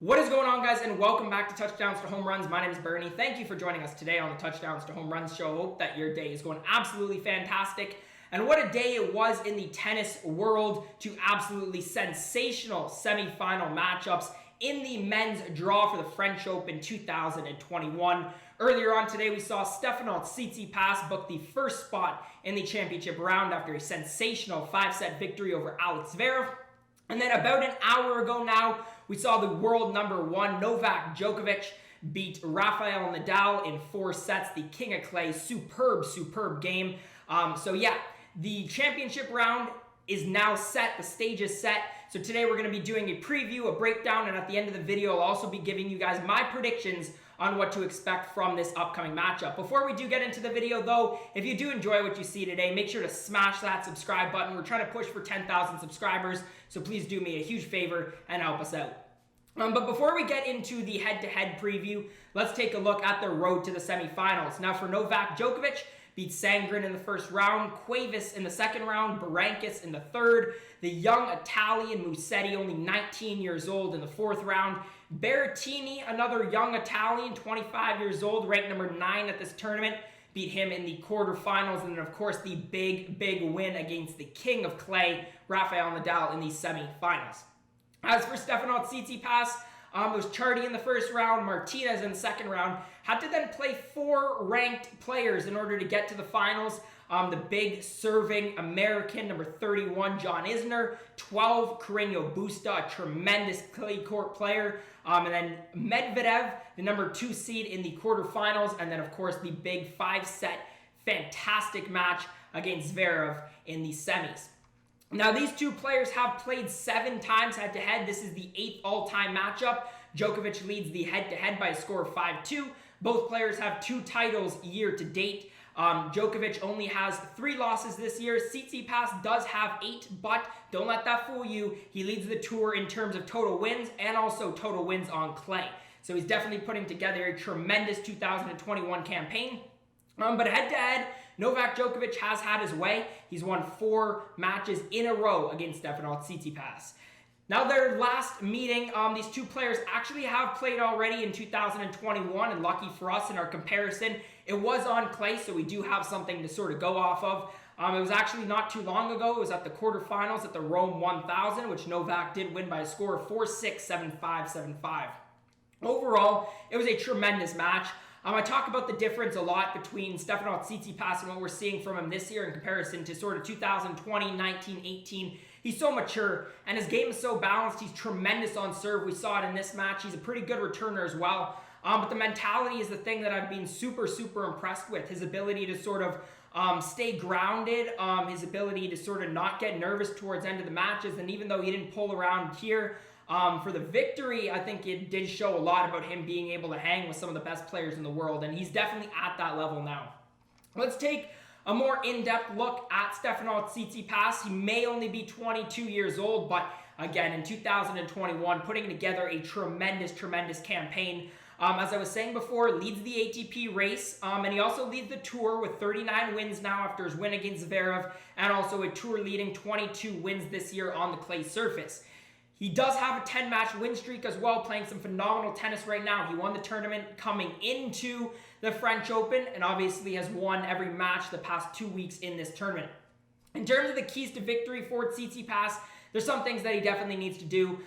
What is going on, guys, and welcome back to Touchdowns to Home Runs. My name is Bernie. Thank you for joining us today on the Touchdowns to Home Runs show. Hope that your day is going absolutely fantastic. And what a day it was in the tennis world. Two absolutely sensational semifinal matchups in the men's draw for the French Open 2021. Earlier on today, we saw Stefanos Tsitsipas book the first spot in the championship round after a sensational 5-set victory over Alex Zverev. And then about an hour ago now, we saw the world number one, Novak Djokovic, beat Rafael Nadal in 4 sets, the king of clay. Superb game. The championship round is now set. The stage is set. So today we're going to be doing a preview, a breakdown, and at the end of the video, I'll also be giving you guys my predictions on what to expect from this upcoming matchup. Before we do get into the video though, if you do enjoy what you see today, make sure to smash that subscribe button. We're trying to push for 10,000 subscribers, so please do me a huge favor and help us out. But before we get into the head-to-head preview, let's take a look at the road to the semifinals. Now for Novak Djokovic, beat Sangrin in the first round, Cuevas in the second round, Berankis in the third, the young Italian Musetti, only 19 years old, in the fourth round, Berrettini, another young Italian, 25 years old, ranked number 9 at this tournament, beat him in the quarterfinals, and then of course the big win against the king of clay, Rafael Nadal, in the semifinals. As for Stefanos Tsitsipas, it was Chardy in the first round, Martinez in the second round. Had to then play 4 ranked players in order to get to the finals. The big serving American, number 31, John Isner. 12, Carreño Busta, a tremendous clay court player. And then Medvedev, the number 2 seed in the quarterfinals. And then, of course, the big 5-set fantastic match against Zverev in the semis. Now, these two players have played 7 times head-to-head. This is the 8th all-time matchup. Djokovic leads the head-to-head by a score of 5-2. Both players have 2 titles year-to-date. Djokovic only has 3 losses this year. Tsitsipas does have 8, but don't let that fool you. He leads the tour in terms of total wins and also total wins on clay. So he's definitely putting together a tremendous 2021 campaign. But head-to-head, Novak Djokovic has had his way. He's won 4 matches in a row against Stefanos Tsitsipas. Now, their last meeting, these two players actually have played already in 2021, and lucky for us in our comparison, it was on clay, so we do have something to sort of go off of. It was actually not too long ago. It was at the quarterfinals at the Rome 1000, which Novak did win by a score of 4-6, 7-5, 7-5. Overall, it was a tremendous match. I talk about the difference a lot between Stefanos Tsitsipas and what we're seeing from him this year in comparison to sort of 2020, 19, 18. He's so mature, and his game is so balanced. He's tremendous on serve. We saw it in this match. He's a pretty good returner as well. But the mentality is the thing that I've been super impressed with. His ability to sort of stay grounded, his ability to sort of not get nervous towards the end of the matches, and even though he didn't pull around here, for the victory, I think it did show a lot about him being able to hang with some of the best players in the world, and he's definitely at that level now. Let's take a more in-depth look at Stefanos Tsitsipas. He may only be 22 years old, but again, in 2021, putting together a tremendous campaign. As I was saying before, leads the ATP race, and he also leads the tour with 39 wins now after his win against Zverev, and also a tour-leading 22 wins this year on the clay surface. He does have a 10-match win streak as well, playing some phenomenal tennis right now. He won the tournament coming into the French Open and obviously has won every match the past 2 weeks in this tournament. In terms of the keys to victory for Tsitsipas, there's some things that he definitely needs to do.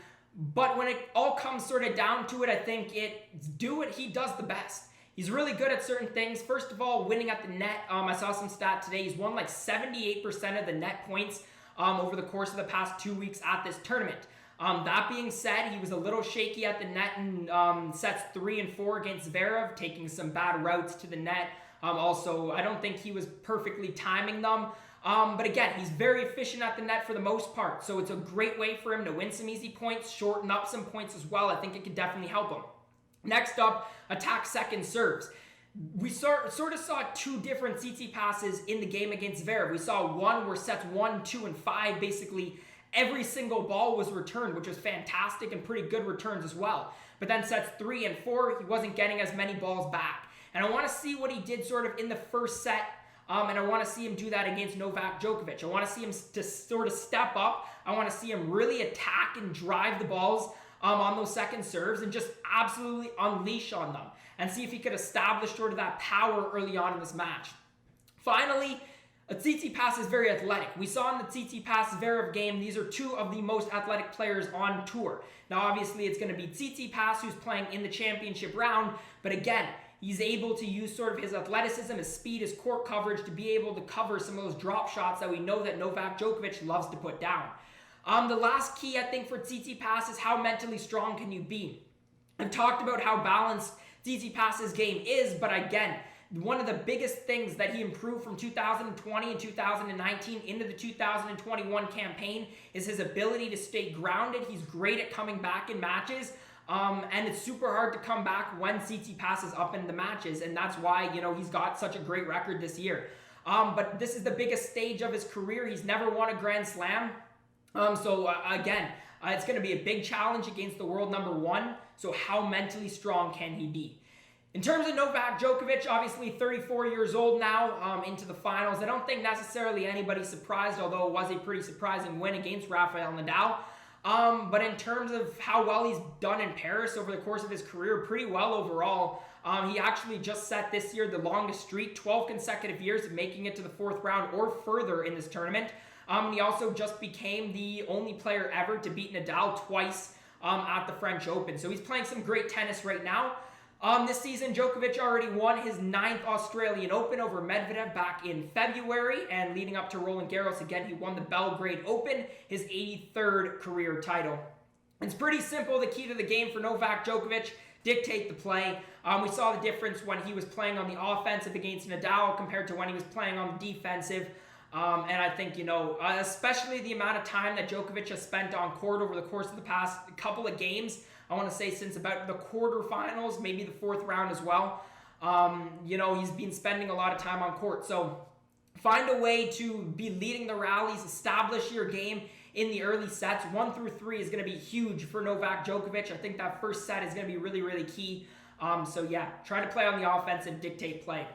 But when it all comes sort of down to it, I think it's do what he does the best. He's really good at certain things. First of all, winning at the net. I saw some stat today. He's won like 78% of the net points over the course of the past 2 weeks at this tournament. That being said, he was a little shaky at the net in sets 3 and 4 against Zverev, taking some bad routes to the net. Also, I don't think he was perfectly timing them. But again, he's very efficient at the net for the most part. So it's a great way for him to win some easy points, shorten up some points as well. I think it could definitely help him. Next up, attack second serves. We sort of saw 2 different Tsitsipas's in the game against Zverev. We saw one where sets 1, 2, and 5 basically every single ball was returned, which was fantastic and pretty good returns as well. But then sets 3 and 4, he wasn't getting as many balls back. And I want to see what he did sort of in the first set, and I want to see him do that against Novak Djokovic. I want to see him to sort of step up. I want to see him really attack and drive the balls. on those second serves and just absolutely unleash on them and see if he could establish sort of that power early on in this match. Finally, Tsitsipas is very athletic. We saw in the Tsitsipas Zverev game, these are two of the most athletic players on tour. Now, obviously, it's going to be Tsitsipas who's playing in the championship round, but again, he's able to use sort of his athleticism, his speed, his court coverage to be able to cover some of those drop shots that we know that Novak Djokovic loves to put down. The last key, I think, for Tsitsipas is how mentally strong can you be? I've talked about how balanced Tsitsipas's game is, but again, one of the biggest things that he improved from 2020 and 2019 into the 2021 campaign is his ability to stay grounded. He's great at coming back in matches. And it's super hard to come back when Tsitsipas is up in the matches, and that's why, he's got such a great record this year. But this is the biggest stage of his career. He's never won a Grand Slam. Again, it's going to be a big challenge against the world number one. So how mentally strong can he be? In terms of Novak Djokovic, obviously 34 years old now, into the finals. I don't think necessarily anybody's surprised, although it was a pretty surprising win against Rafael Nadal. But in terms of how well he's done in Paris over the course of his career, pretty well overall. He actually just set this year the longest streak, 12 consecutive years of making it to the fourth round or further in this tournament. He also just became the only player ever to beat Nadal twice at the French Open. So he's playing some great tennis right now. This season, Djokovic already won his 9th Australian Open over Medvedev back in February, and leading up to Roland Garros, again, he won the Belgrade Open, his 83rd career title. It's pretty simple. The key to the game for Novak Djokovic, dictate the play. We saw the difference when he was playing on the offensive against Nadal compared to when he was playing on the defensive. And I think, especially the amount of time that Djokovic has spent on court over the course of the past couple of games, I want to say since about the quarterfinals, maybe the fourth round as well. He's been spending a lot of time on court. So find a way to be leading the rallies, establish your game in the early sets. 1 through 3 is going to be huge for Novak Djokovic. I think that first set is going to be really, really key. Try to play on the offense and dictate play.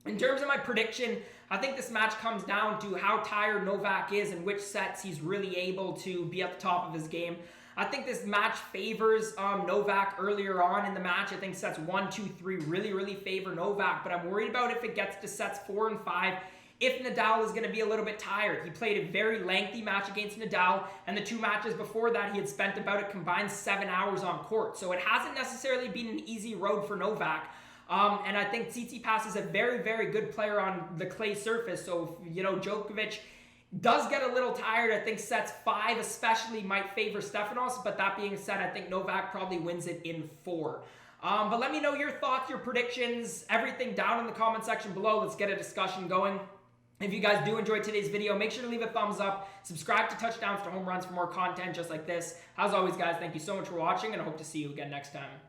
In terms of my prediction, I think this match comes down to how tired Novak is and which sets he's really able to be at the top of his game. I think this match favors Novak earlier on in the match. I think sets 1, 2, 3 really, really favor Novak, but I'm worried about if it gets to sets 4 and 5, if Nadal is going to be a little bit tired. He played a very lengthy match against Nadal, and the 2 matches before that, he had spent about a combined 7 hours on court. So it hasn't necessarily been an easy road for Novak. And I think Tsitsipas is a very, very good player on the clay surface. So, Djokovic does get a little tired. I think sets 5 especially might favor Stefanos, but that being said, I think Novak probably wins it in 4. But let me know your thoughts, your predictions, everything down in the comment section below. Let's get a discussion going. If you guys do enjoy today's video, make sure to leave a thumbs up, subscribe to Touchdowns to Home Runs for more content just like this. As always, guys, thank you so much for watching, and I hope to see you again next time.